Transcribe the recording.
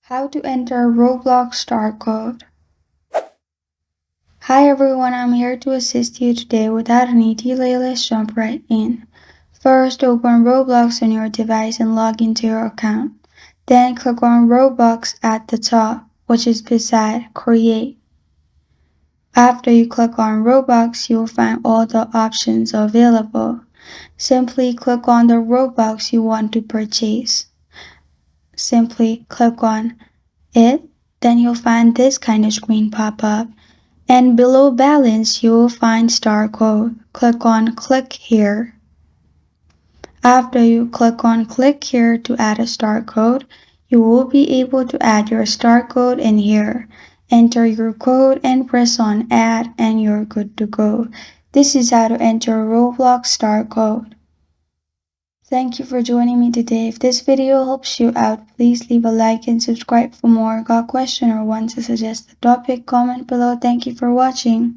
How to enter Roblox Star Code. Hi everyone, I'm here to assist you today. Without any delay, let's jump right in. First, open Roblox on your device and log into your account. Then click on Roblox at the top, which is beside Create. After you click on Roblox, you will find all the options available. Simply click on the Roblox you want to purchase. Simply click on it, then you'll find this kind of screen pop up. And below balance, you will find Star Code. Click on Click Here. After you click on Click Here to add a Star Code, you will be able to add your Star Code in here. Enter your code and press on Add and you're good to go. This is how to enter Roblox Star Code. Thank you for joining me today. If this video helps you out, please leave a like and subscribe for more. Got a question or want to suggest a topic? Comment below. Thank you for watching.